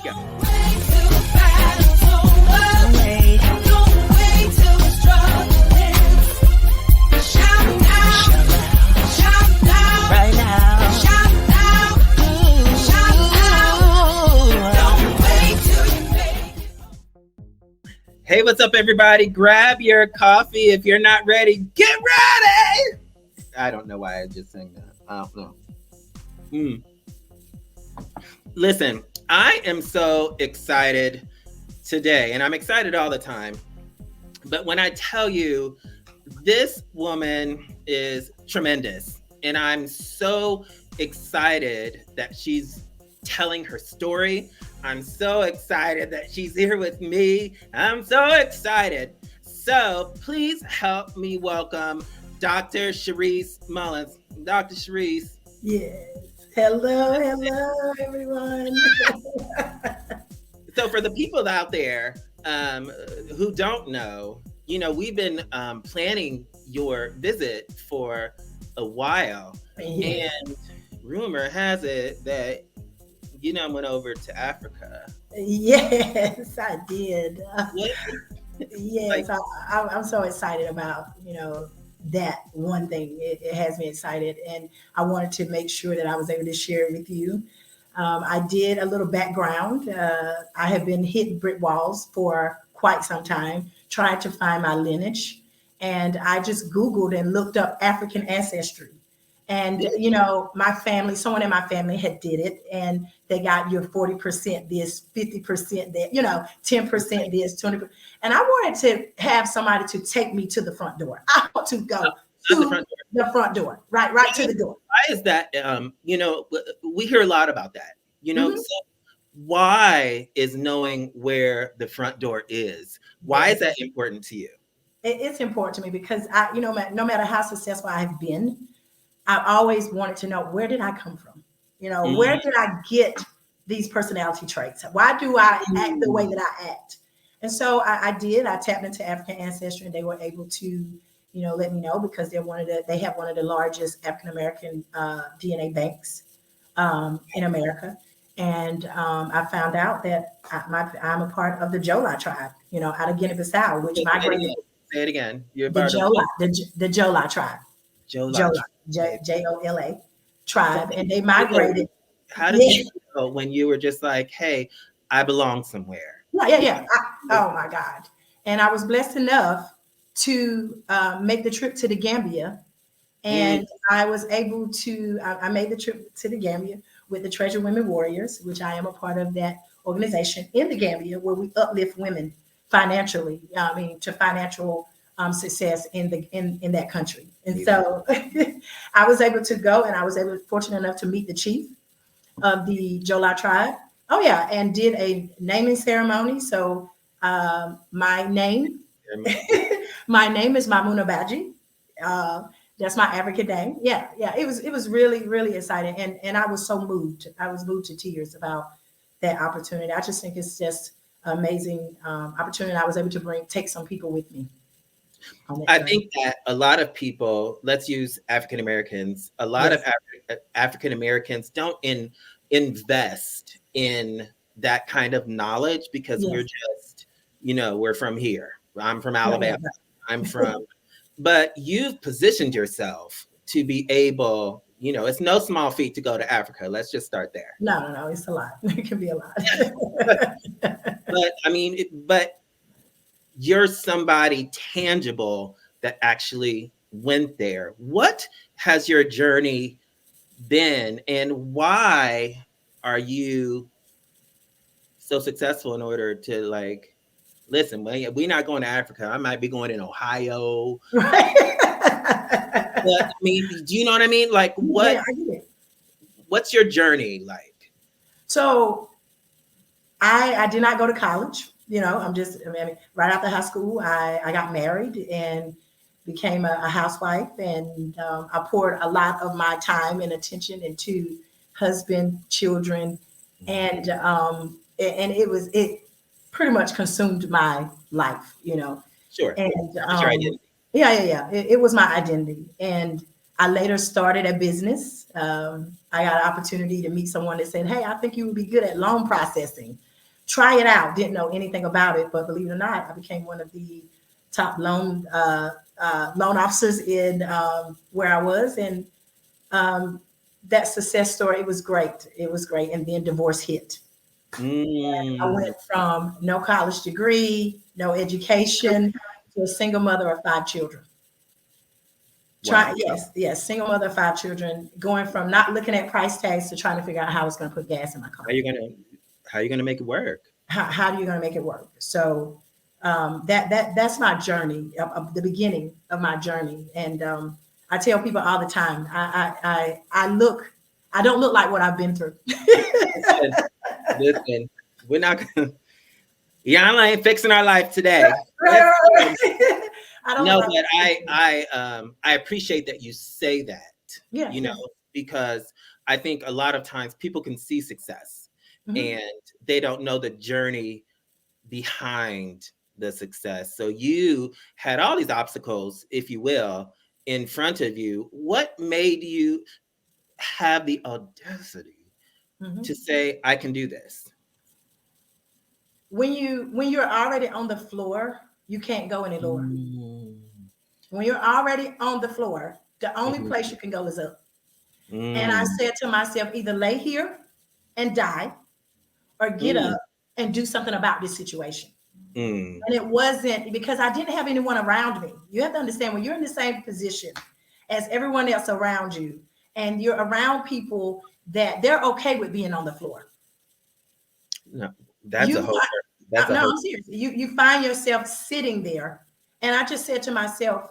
Go. Hey, what's up, everybody? Grab your coffee. If you're not ready, get ready. I don't know why I just sang that. I don't know. Listen, I am so excited today, and I'm excited all the time. But when I tell you, this woman is tremendous, and I'm so excited that she's telling her story. I'm so excited that she's here with me. I'm so excited. So please help me welcome Dr. Shaurice Mullins. Dr. Shaurice. Yes. Hello, everyone. So for the people out there who don't know, we've been planning your visit for a while. Yeah. And rumor has it that went over to Africa. Yes, I did. Yes, I'm so excited about, that one thing. It has me excited. And I wanted to make sure that I was able to share it with you. I did a little background. I have been hitting brick walls for quite some time, trying to find my lineage. And I just Googled and looked up African ancestry. And, my family, someone in my family had did it, and they got your 40% this, 50% that, 10% this, 20%. And I wanted to have somebody to take me to the front door. I want to go to the front door, right to the door. Why is that? We hear a lot about that, so why is knowing where the front door is? Why is that important to you? It's important to me because no matter how successful I have been, I always wanted to know, where did I come from? Where did I get these personality traits? Why do I act the way that I act? And so I tapped into African Ancestry, and they were able to, let me know, because they have one of the largest African-American DNA banks in America. And I found out that I'm a part of the Jola tribe, out of Guinea-Bissau, which migrated. Say it again. You're the Jola tribe. Jola. Jola tribe, and they migrated. How did you feel when you were just like, hey, I belong somewhere? Yeah. Oh my God. And I was blessed enough to make the trip to the Gambia. And I was able to, I made the trip to the Gambia with the Treasure Women Warriors, which I am a part of that organization in the Gambia, where we uplift women financially, to financial success in that country. And so I was able to go, and I was fortunate enough to meet the chief of the Jola tribe. Oh yeah. And did a naming ceremony. So my name is Mamuna Baji. That's my African name. Yeah. It was really, really exciting. And I was so moved. I was moved to tears about that opportunity. I just think it's just amazing opportunity. I was able to take some people with me. I think that a lot of people, let's use African Americans, a lot of African Americans don't invest in that kind of knowledge because we're just, we're from here. I'm from Alabama. I'm from, but you've positioned yourself to be able, it's no small feat to go to Africa. Let's just start there. No, it's a lot. It can be a lot. But you're somebody tangible that actually went there. What has your journey been, and why are you so successful in order to listen, we're not going to Africa. I might be going in Ohio. Right. But, do you know what I mean? What? Yeah, what's your journey like? So I did not go to college. I'm just, right after high school, I got married and became a housewife. And I poured a lot of my time and attention into husband, children. And it pretty much consumed my life, Sure. And yeah. It was my identity. And I later started a business. I got an opportunity to meet someone that said, "Hey, I think you would be good at loan processing. Try it out." Didn't know anything about it, but believe it or not, I became one of the top loan officers in where I was, and that success story, it was great. It was great. And then divorce hit. I went from no college degree, no education, to a single mother of 5 children. Wow. Yes, single mother of 5 children, going from not looking at price tags to trying to figure out how I was going to put gas in my car. How are you gonna make it work? How are you going to make it work? So that's my journey, the beginning of my journey. And I tell people all the time, I don't look like what I've been through. Listen, we're not gonna. Yana ain't fixing our life today. Right. No, but I appreciate that you say that. Yeah, you know, because I think a lot of times people can see success and they don't know the journey behind the success. So you had all these obstacles, if you will, in front of you. What made you have the audacity to say, I can do this? When you're already on the floor, you can't go any lower. When you're already on the floor, the only place you can go is up. And I said to myself, either lay here and die or get up and do something about this situation. And it wasn't because I didn't have anyone around me. You have to understand, when you're in the same position as everyone else around you, and you're around people that they're okay with being on the floor. No, that's a whole. I'm serious. You find yourself sitting there, and I just said to myself,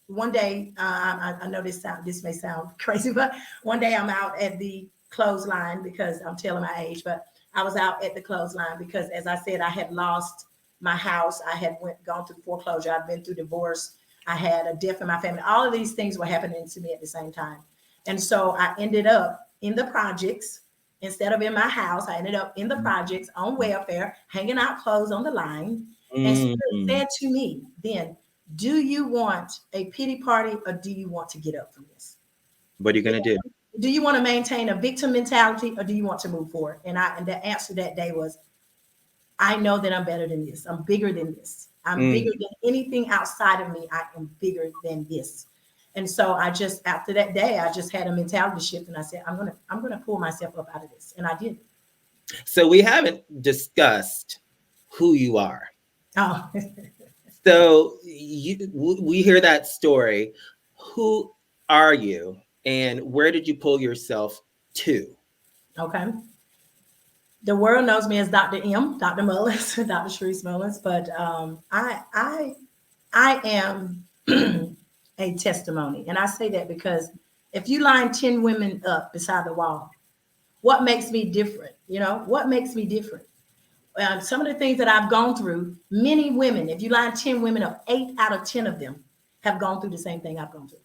one day, I know this may sound crazy, but one day I'm out at the clothesline, because I'm telling my age, but I was out at the clothesline because, as I said, I had lost my house. I had gone through foreclosure. I've been through divorce. I had a death in my family. All of these things were happening to me at the same time. And so I ended up in the projects. Instead of in my house, I ended up in the projects on welfare, hanging out clothes on the line. And Spirit said to me then, do you want a pity party, or do you want to get up from this? What are you going to do? Do you want to maintain a victim mentality, or do you want to move forward? And the answer that day was, I know that I'm better than this. I'm bigger than this. I'm bigger than anything outside of me. I am bigger than this. And so after that day, I just had a mentality shift, and I said, I'm gonna pull myself up out of this. And I did. So we haven't discussed who you are. Oh. So we hear that story. Who are you, and where did you pull yourself to? Okay. The world knows me as Dr. M, Dr. Mullins, Dr. Shaurice Mullins, but I am a testimony. And I say that because if you line 10 women up beside the wall, what makes me different? What makes me different? Some of the things that I've gone through, many women, if you line 10 women up, 8 out of 10 of them have gone through the same thing I've gone through.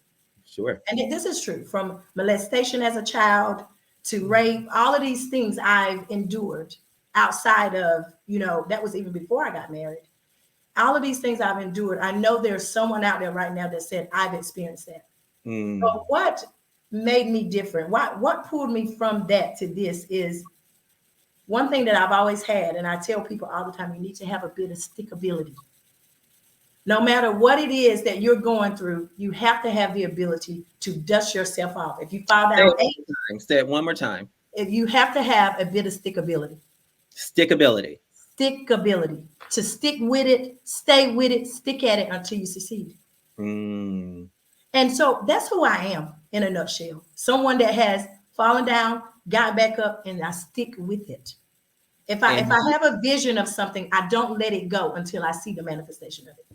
Sure. And this is true, from molestation as a child to rape, all of these things I've endured outside of, that was even before I got married. All of these things I've endured. I know there's someone out there right now that said, I've experienced that. But what made me different? What pulled me from that to this is one thing that I've always had, and I tell people all the time, you need to have a bit of stickability. No matter what it is that you're going through, you have to have the ability to dust yourself off. If you fall down say it one more time. If you have to have a bit of stickability. Stickability. Stickability. To stick with it, stay with it, stick at it until you succeed. And so that's who I am in a nutshell. Someone that has fallen down, got back up, and I stick with it. If I have a vision of something, I don't let it go until I see the manifestation of it.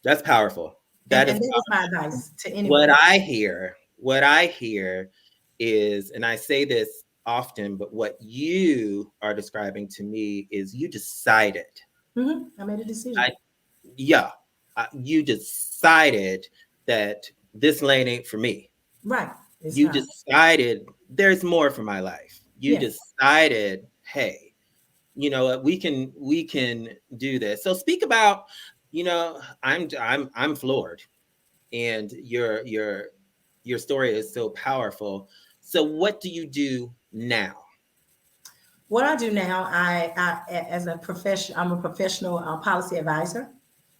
That's powerful. That is my advice to anyone. What I hear is, and I say this often, but what you are describing to me is you decided. I made a decision. You decided that this lane ain't for me. Right. You decided there's more for my life. You decided, hey, we can do this. So speak about, I'm floored. and your story is so powerful. So what do you do now? What I do now, as a profession, I'm a professional policy advisor.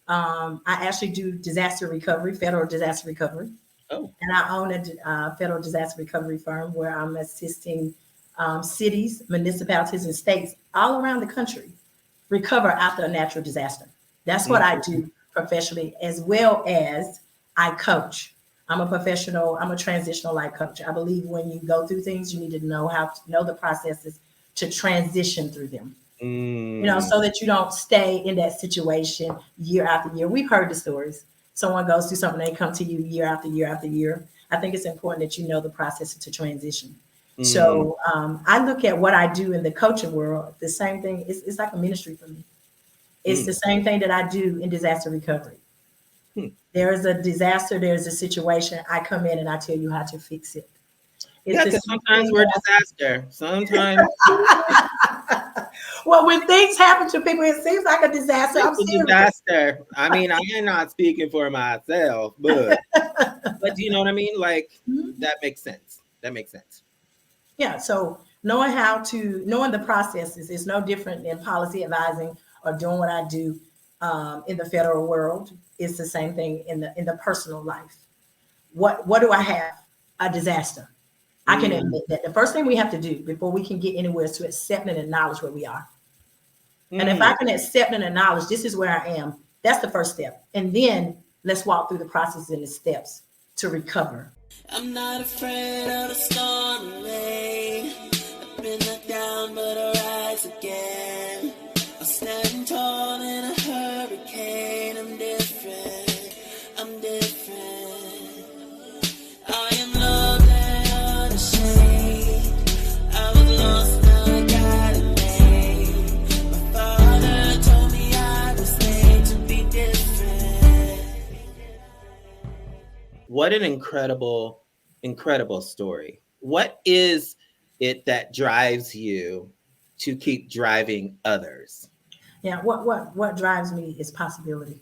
I actually do disaster recovery, federal disaster recovery, Oh. and I own a federal disaster recovery firm where I'm assisting cities, municipalities, and states all around the country recover after a natural disaster. That's what I do professionally, as well as I coach. I'm a professional, I'm a transitional life coach. I believe when you go through things, you need to know how to know the processes to transition through them. So that you don't stay in that situation year after year. We've heard the stories. Someone goes through something, they come to you year after year after year. I think it's important that you know the process to transition. So I look at what I do in the coaching world, the same thing. It's like a ministry for me. It's the same thing that I do in disaster recovery. There is a disaster, there's a situation. I come in and I tell you how to fix it. Yeah, because sometimes we're a disaster. Sometimes. Well, when things happen to people, it seems like a disaster. I'm serious. Disaster. I mean, I am not speaking for myself, but do you know what I mean? Like, that makes sense. That makes sense. Yeah. So knowing the processes is no different than policy advising or doing what I do in the federal world. It's the same thing in the personal life. What do I have? A disaster. I can admit that. The first thing we have to do before we can get anywhere is to accept and acknowledge where we are. And if I can accept and acknowledge this is where I am, that's the first step. And then let's walk through the process and the steps to recover. I'm not afraid of the storm and rain. I've been knocked down, but I rise again. I'm standing tall in a hurricane. I'm different. I'm different. I am loved and unashamed. I was lost, now I got a name. My father told me I was made to be different. What an incredible story. What is it that drives you to keep driving others? Yeah, what drives me is possibility.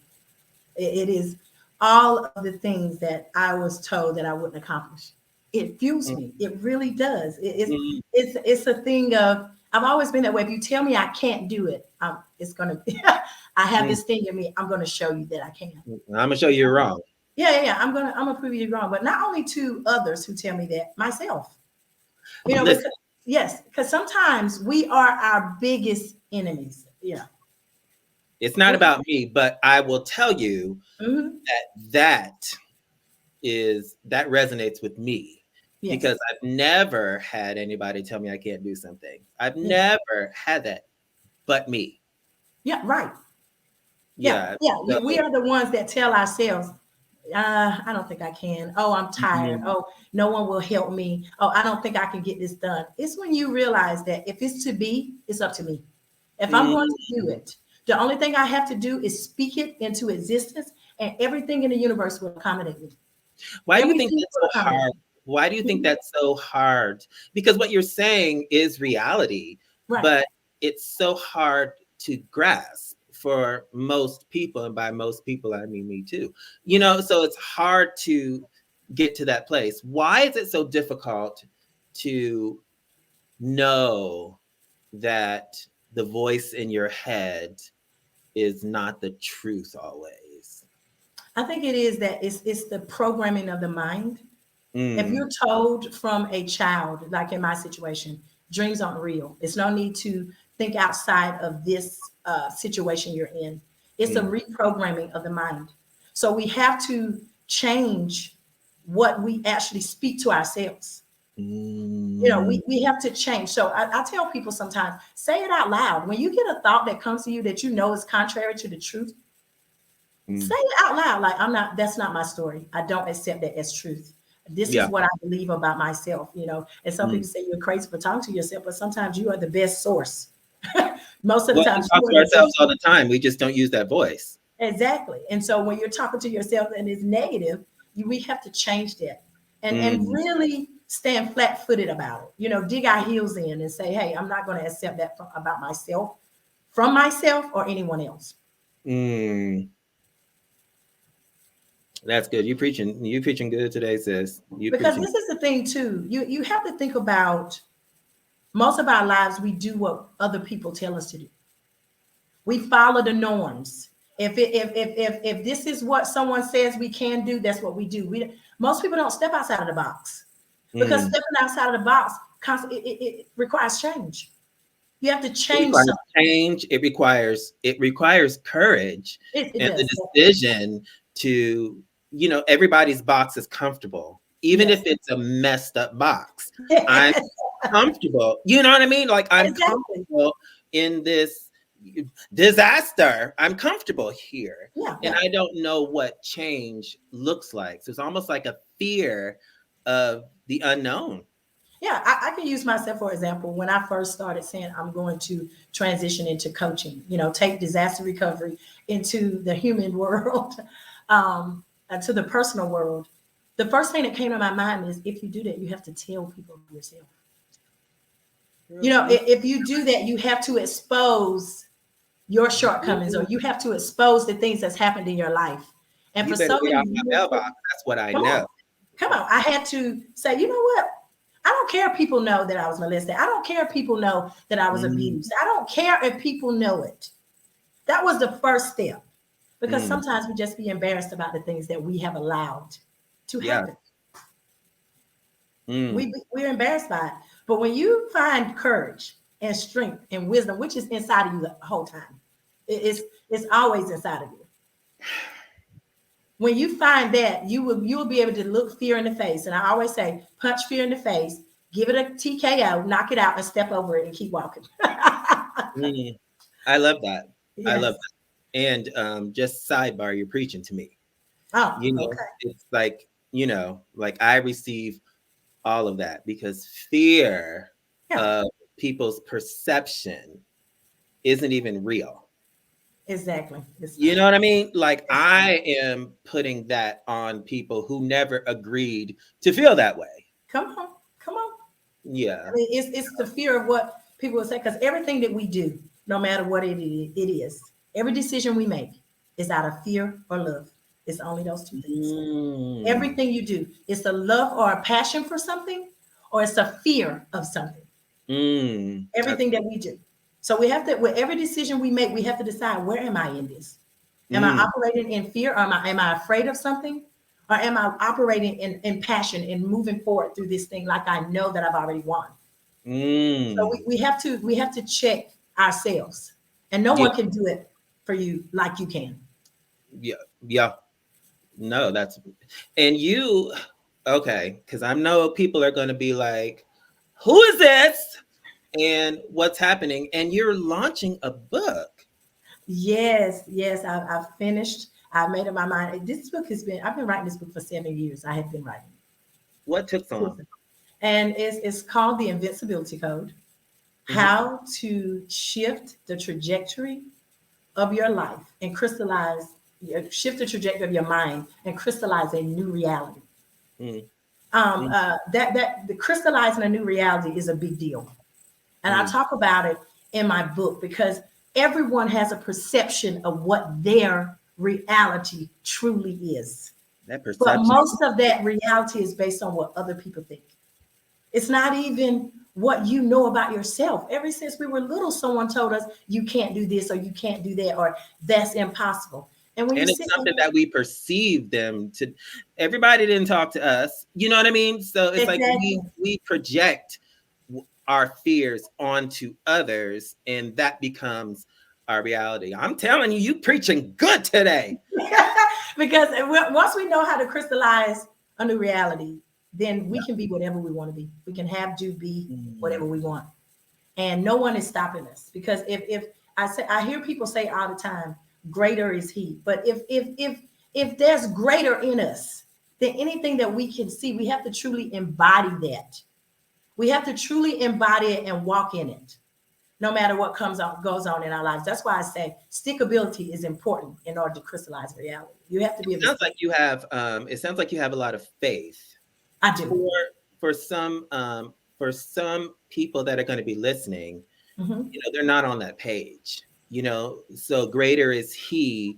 It is all of the things that I was told that I wouldn't accomplish. It fuels me. It really does. It's a thing of, I've always been that way. If you tell me I can't do it, it's gonna. I have this thing in me. I'm gonna show you that I can. I'm gonna show you you're wrong. Yeah. I'm gonna prove you wrong. But not only to others who tell me that, myself. Because sometimes we are our biggest enemies. Yeah. It's not about me, but I will tell you that resonates with me because I've never had anybody tell me I can't do something. I've never had that, but me. Yeah, right. Yeah. So, we are the ones that tell ourselves, I don't think I can. Oh, I'm tired. Oh, no one will help me. Oh, I don't think I can get this done. It's when you realize that if it's to be, it's up to me. If I'm going to do it, the only thing I have to do is speak it into existence, and everything in the universe will accommodate me. Why do you think that's so hard? Why do you think that's so hard? Because what you're saying is reality, but it's so hard to grasp for most people. And by most people, I mean me too. So it's hard to get to that place. Why is it so difficult to know that the voice in your head is not the truth always? I think it is that it's the programming of the mind. If you're told from a child, like in my situation, dreams aren't real. It's no need to think outside of this situation you're in. It's a reprogramming of the mind. So we have to change what we actually speak to ourselves. We have to change. So I tell people sometimes, say it out loud. When you get a thought that comes to you that you know is contrary to the truth, say it out loud. Like, that's not my story. I don't accept that as truth. This is what I believe about myself, And some people say you're crazy for talking to yourself, but sometimes you are the best source. Most of the time, we talk to ourselves all the time. We just don't use that voice. Exactly. And so when you're talking to yourself and it's negative, we have to change that and really stand flat-footed about it. Dig our heels in and say, hey, I'm not going to accept that about myself, from myself or anyone else. That's good. You preaching good today, sis. You Because preaching. this is the thing too. You have to think about most of our lives. We do what other people tell us to do. We follow the norms. If this is what someone says we can do, that's what we do. Most people don't step outside of the box because Mm. stepping outside of the box it requires change. You have to It change requires something. change. It requires courage It and the does. decision to, everybody's box is comfortable, even if Yes. it's a messed up box. I'm comfortable. You know what I mean? Like I'm Exactly. comfortable in this disaster. I'm comfortable here. Yeah. And Yeah. I don't know what change looks like. So it's almost like a fear of the unknown. Yeah, I can use myself for example. When I first started saying I'm going to transition into coaching, take disaster recovery into the human world, to the personal world, the first thing that came to my mind is if you do that, you have to tell people yourself. If you do that, you have to expose your shortcomings or you have to expose the things that's happened in your life. And You for better so get many out my years, mailbox. That's what I come on, know. come on. I had to say, you know what? I don't care if people know that I was molested. I don't care if people know that I was Mm, abused. I don't care if people know it. That was the first step because mm, sometimes we just be embarrassed about the things that we have allowed to yeah. happen. Mm, We're embarrassed by it. But when you find courage and strength and wisdom, which is inside of you the whole time, it's always inside of you. When you find that, you will be able to look fear in the face. And I always say, punch fear in the face, give it a TKO, knock it out, and step over it and keep walking. mm. I love that. I love Yes. that. And just sidebar, you're preaching to me. Oh, okay. It's like, like I receive all of that because fear Yeah, of people's perception isn't even real. exactly. It's You not. know what I mean? Like It's not. I am putting that on people who never agreed to feel that way. Come on, come on. I Yeah. mean, it's the fear of what people will say because everything that we do, no matter what it is, every decision we make is out of fear or love. It's only those two things. Mm, Everything you do, it's a love or a passion for something, or it's a fear of something. that's Everything good. that we do. So we have to, with every decision we make, we have to decide where am I in this? Am I Mm, operating in fear? Or am I afraid of something? Or am I operating in passion and moving forward through this thing like I know that I've already won? So mm. we have to check ourselves. And no Yeah, one can do it for you like you can. yeah, yeah. No, and you, okay, because I know people are going to be like, who is this? And what's happening? And you're launching a book. Yes, yes, I've finished. I've made up my mind. This book I've been writing this book for 7 years. I have been writing. What took so long? And it's called The Invincibility Code. Hmm. How to shift the trajectory of your life and shift the trajectory of your mind and crystallize a new reality. Mm, That the crystallizing a new reality is a big deal. And I mm. talk about it in my book because everyone has a perception of what their reality truly is. That But perception. most of that reality is based on what other people think. It's not even what you know about yourself. Ever since we were little, someone told us you can't do this or you can't do that or that's impossible. And when you And it's sit something that we perceive them to. Everybody didn't talk to us. You know what I mean? So it's like exactly. we project our fears onto others, and that becomes our reality. I'm telling you, you preaching good today. Because once we know how to crystallize a new reality, then we can be whatever we want to be. We can have, do, be whatever we want. And no one is stopping us. Because if I hear people say all the time, greater is he. But if there's greater in us than anything that we can see, we have to truly embody that. We have to truly embody it and walk in it, no matter what goes on in our lives. That's why I say stickability is important in order to crystallize reality. You have to be able to Sounds stick. like you have. It sounds like you have a lot of faith I do. for for some for some people that are going to be listening. Mhm. They're not on that page. So greater is he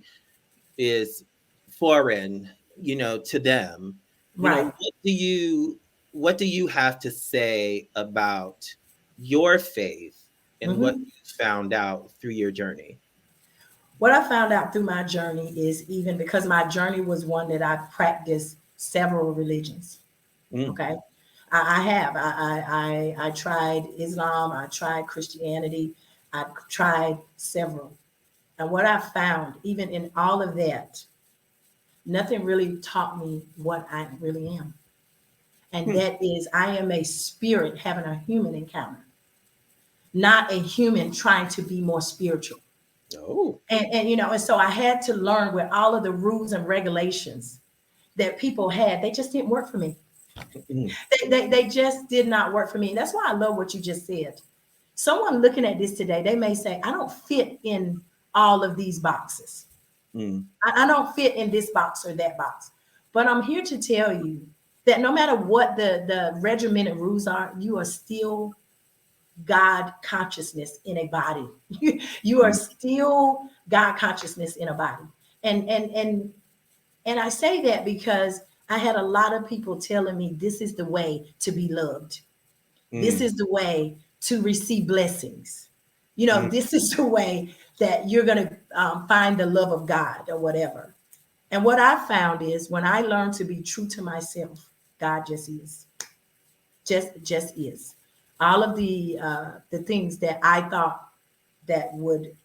is foreign to them, Right. what do you have to say about your faith and what Mm-hmm. you found out through your journey? What I found out through my journey is, even because my journey was one that I practiced several religions. Mm, Okay. I have. I tried Islam, I tried Christianity, I tried several. And what I found, even in all of that, nothing really taught me what I really am. And mm. that is, I am a spirit having a human encounter, not a human trying to be more spiritual. Oh. And so I had to learn with all of the rules and regulations that people had, they just didn't work for me. Mm, They just did not work for me. And that's why I love what you just said. Someone looking at this today, they may say, I don't fit in all of these boxes. mm, I don't fit in this box or that box. But I'm here to tell you that no matter what the regimented rules are, you are still God consciousness in a body. You are mm, still God consciousness in a body. And I say that because I had a lot of people telling me this is the way to be loved. This mm, is the way to receive blessings. mm. This is the way that you're going to find the love of God or whatever. And what I found is, when I learned to be true to myself, God just is, just is. All of the things that I thought that would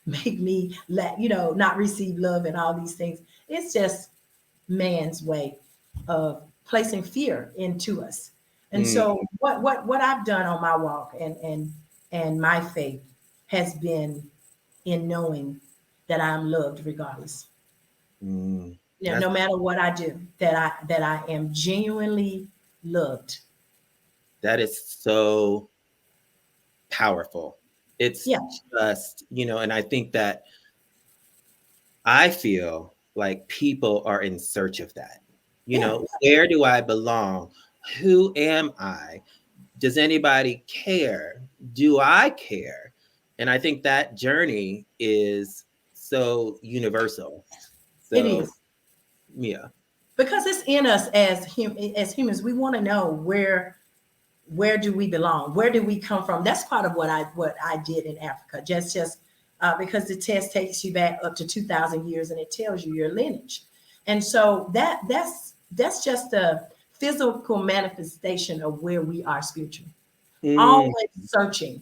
make me not receive love and all these things, it's just man's way of placing fear into us. And Mm, so what I've done on my walk and my faith has been in knowing that I'm loved regardless. mm. No That's matter what I do, that I am genuinely loved. that is so powerful. It's Yeah, just, and I think that I feel like people are in search of that. yeah, Where do I belong? Who am I? Does anybody care? Do I care? And I think that journey is so universal. it So, is. yeah. Because it's in us as humans. We want to know where do we belong? Where do we come from? That's part of what I did in Africa. Just because the test takes you back up to 2,000 years and it tells you your lineage, and so that's just a physical manifestation of where we are spiritually. Mm, Always searching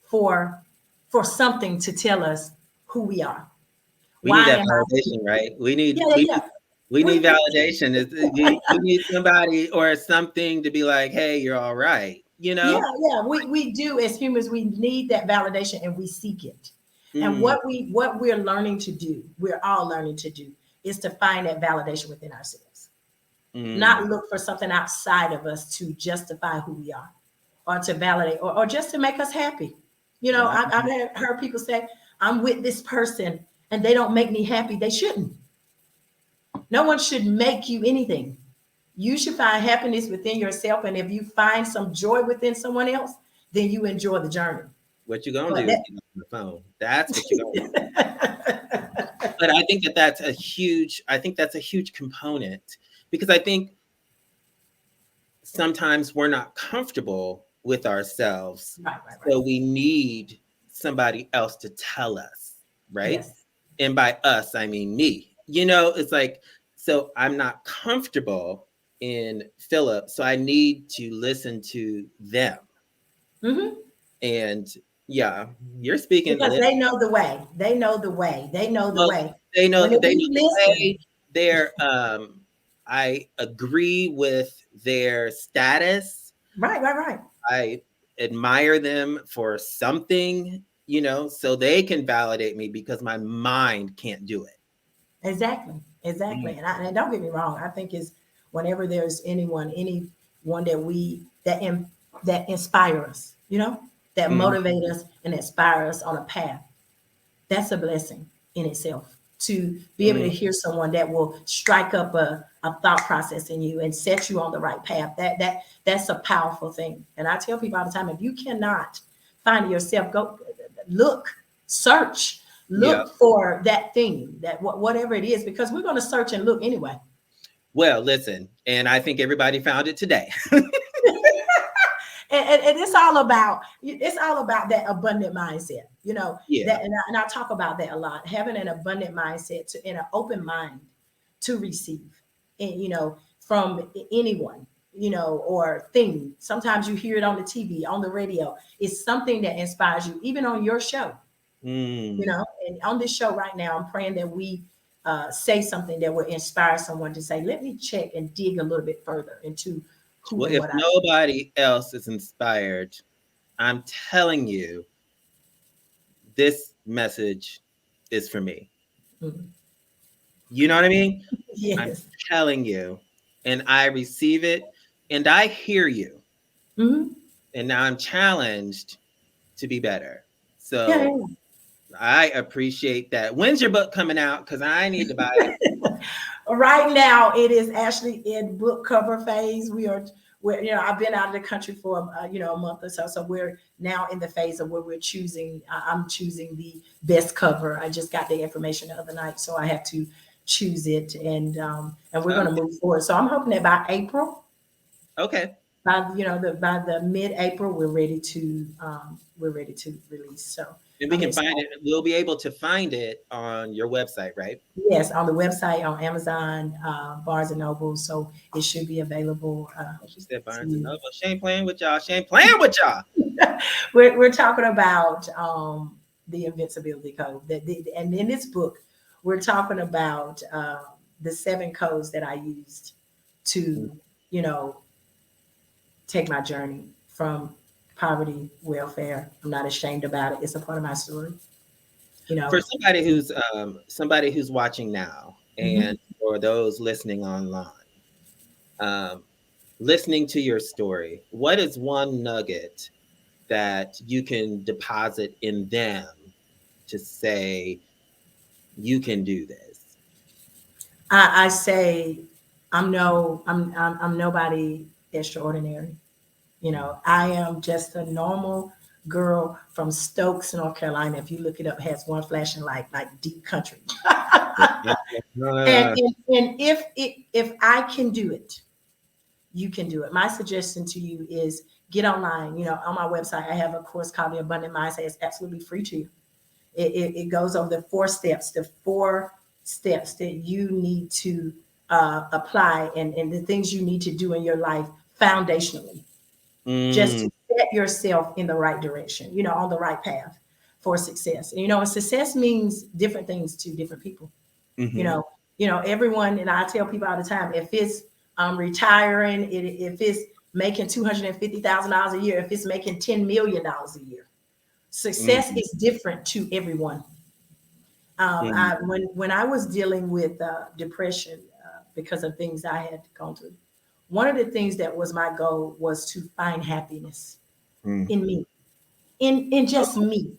for something to tell us who we are. we need Why that am I here? validation, right? We need Yeah, yeah, we yeah. we need We validation. We need somebody or something to be like, hey, you're all right. Yeah, yeah, we do as humans. We need that validation and we seek it. And Mm, what we're learning to do, we're all learning to do, is to find that validation within ourselves. mm, Not look for something outside of us to justify who we are, or to validate, or just to make us happy. right. I've heard people say, "I'm with this person and they don't make me happy." They shouldn't. No one should make you anything. You should find happiness within yourself. And if you find some joy within someone else, then you enjoy the journey. What you gonna But do is get on the phone. That's what you're gonna do. But I think I think that's a huge component because I think sometimes we're not comfortable with ourselves. right. So we need somebody else to tell us, right? Yes. And by us, I mean me. It's like, so I'm not comfortable in Philip, so I need to listen to them. Hmm. And yeah, you're speaking Because they know the way. They know the way. They know the well, way. they know When they know we the listen, way. I agree with their status. right. I admire them for something, so they can validate me because my mind can't do it. Exactly. Mm, And don't get me wrong. I think is whenever there's anyone that inspire us, that mm, motivate us and inspire us on a path. That's a blessing in itself, to be able to mm, hear someone that will strike up a thought process in you and set you on the right path. That's a powerful thing. And I tell people all the time, if you cannot find yourself, go look, search, Look for that thing, that whatever it is, because we're going to search and look anyway. Well, listen, and I think everybody found it today. And it's all about that abundant mindset, Yeah. that, and I talk about that a lot, having an abundant mindset and an open mind to receive, and from anyone, or thing. Sometimes you hear it on the TV, on the radio. It's something that inspires you, even on your show. And on this show right now, I'm praying that we say something that will inspire someone to say, let me check and dig a little bit further into who. Well, if nobody else is inspired, I'm telling you, this message is for me. Mm-hmm. You know what I mean? Yes. I'm telling you, and I receive it, and I hear you. Mm-hmm. And now I'm challenged to be better. So I appreciate that. When's your book coming out? Because I need to buy it. Right now, it is actually in book cover phase. I've been out of the country for a month or so. So we're now in the phase of where we're choosing. I'm choosing the best cover. I just got the information the other night, so I have to choose it, and we're going to move forward. So I'm hoping that by April. Okay. By the mid-April, we're ready to release. So. And we can find it. We'll be able to find it on your website, right? Yes, on the website, on Amazon, Barnes and Noble. So it should be available. She said Barnes and Noble. She ain't playing with y'all. She ain't playing with y'all. We're talking about the Invincibility Code. And in this book, we're talking about the 7 codes that I used to, take my journey from poverty, welfare. I'm not ashamed about it. It's a part of my story. For somebody who's watching now, and for those listening online, listening to your story, what is one nugget that you can deposit in them to say, you can do this? I say, I'm nobody extraordinary. I am just a normal girl from Stokes, North Carolina. If you look it up, has one flashing light, like deep country. And if I can do it, you can do it. My suggestion to you is get online. On my website, I have a course called The Abundant Mindset. It's absolutely free to you. It goes over the 4 steps that you need to apply, and the things you need to do in your life foundationally. Just to set yourself in the right direction, on the right path for success. And, success means different things to different people. Everyone, and I tell people all the time, if it's retiring, if it's making $250,000 a year, if it's making $10 million a year, success is different to everyone. When I was dealing with depression because of things I had gone through, one of the things that was my goal was to find happiness in me, in just me,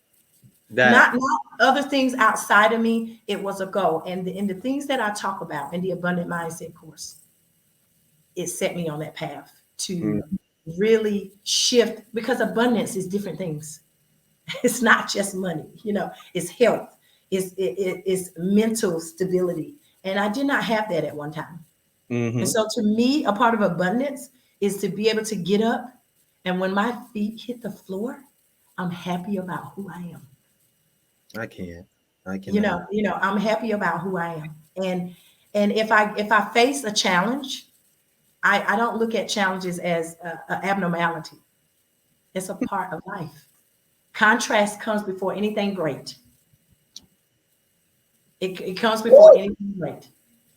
not other things outside of me. It was a goal. And the things that I talk about in the Abundant Mindset course, it set me on that path to really shift, because abundance is different things. It's not just money, it's health, it's mental stability. And I did not have that at one time. And so to me, a part of abundance is to be able to get up, and when my feet hit the floor, I'm happy about who I am. I can. I'm happy about who I am. And if I face a challenge, I don't look at challenges as an abnormality. It's a part of life. Contrast comes before anything great. It comes before anything great.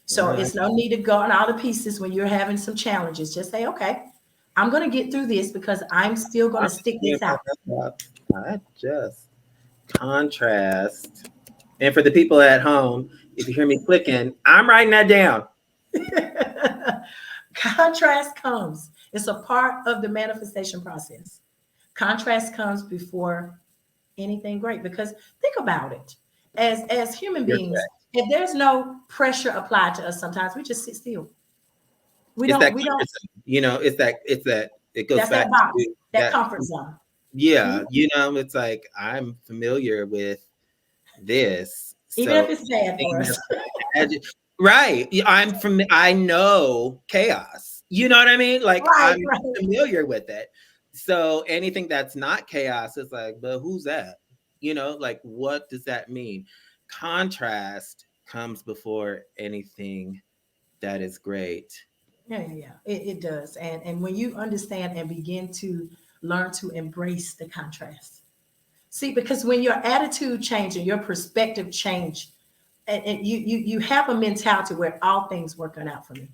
So it's no need to go on all the pieces when you're having some challenges. Just say, okay, I'm going to get through this because I'm still going to stick this out. I just contrast. And for the people at home, if you hear me clicking, I'm writing that down. Contrast comes. It's a part of the manifestation process. Contrast comes before anything great, because think about it. As human beings, if there's no pressure applied to us, sometimes we just sit still. It goes back to that comfort zone. Yeah. It's like, I'm familiar with this. Even if it's bad for us. Right. I know chaos. You know what I mean? Like Right, I'm right. familiar with it. So anything that's not chaos is like, but who's that? You know, like what does that mean? Contrast comes before anything that is great. Yeah. It does. And when you understand and begin to learn to embrace the contrast. See, because when your attitude changes and your perspective change, and you have a mentality where all things working out for me.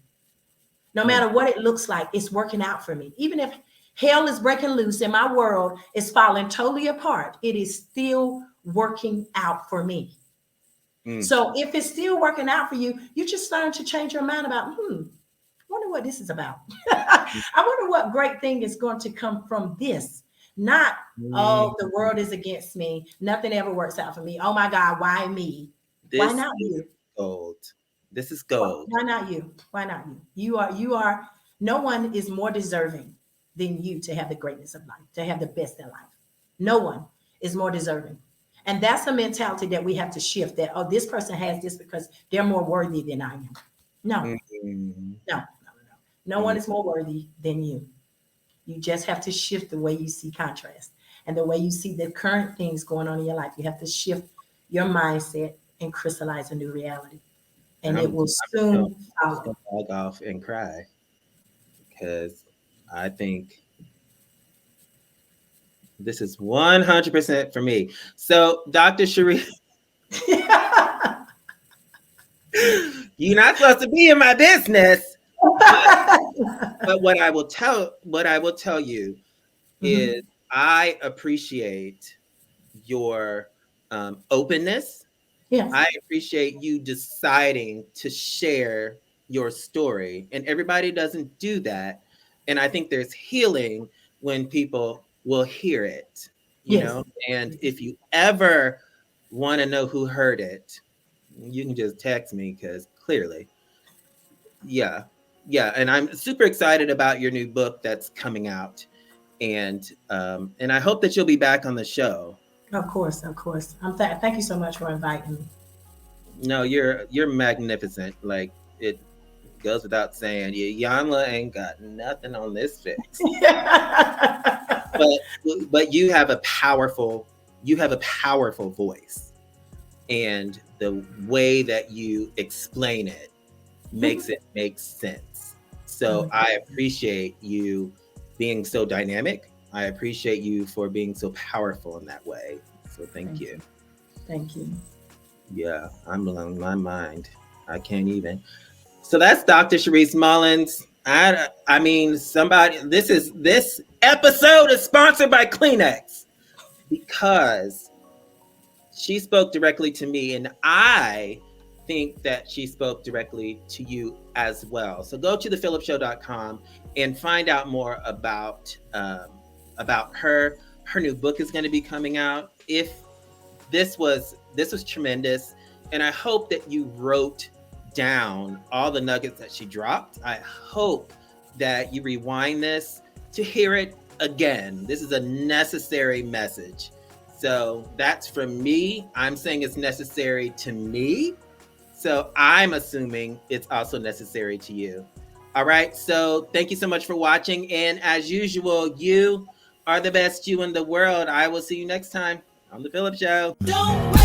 No matter what it looks like, it's working out for me. Even if hell is breaking loose and my world is falling totally apart, it is still working out for me. So if it's still working out for you, you just starting to change your mind about, I wonder what this is about. I wonder what great thing is going to come from this. Not, oh, the world is against me. Nothing ever works out for me. Oh my God, why me? Why not you? Gold. This is gold. Why not you? Why not you? You are, no one is more deserving than you to have the greatness of life, to have the best in life. No one is more deserving. And that's a mentality that we have to shift, that, oh, this person has this because they're more worthy than I am. No. No one is more worthy than you. You just have to shift the way you see contrast and the way you see the current things going on in your life. You have to shift your mindset and crystallize a new reality. And it will soon follow. Log off and cry because I think this is 100% for me. So, Dr. Shaurice, you're not supposed to be in my business. But what I will tell you is I appreciate your openness. Yes. I appreciate you deciding to share your story, and everybody doesn't do that. And I think there's healing when people will hear it, you know. And if you ever want to know who heard it, you can just text me because clearly, yeah. And I'm super excited about your new book that's coming out, and I hope that you'll be back on the show. Of course. Thank you so much for inviting me. No, you're magnificent. Like it goes without saying, Yanla ain't got nothing on this fix. but you have a powerful voice, and the way that you explain it makes it make sense. So I appreciate you being so dynamic. I appreciate you for being so powerful in that way. So thank you. Thank you. Yeah, I'm blowing my mind. I can't even. So that's Dr. Shaurice Mullins. I mean, this episode is sponsored by Kleenex because she spoke directly to me, and I think that she spoke directly to you as well. So go to ThePHILLIPShow.com and find out more about her. Her new book is going to be coming out. If this was tremendous, and I hope that you wrote down all the nuggets that she dropped. I hope that you rewind this to hear it again. This is a necessary message. So that's from me. I'm saying it's necessary to me. So I'm assuming it's also necessary to you. All right. So thank you so much for watching. And as usual, you are the best you in the world. I will see you next time on The PHILLIP Show. Don't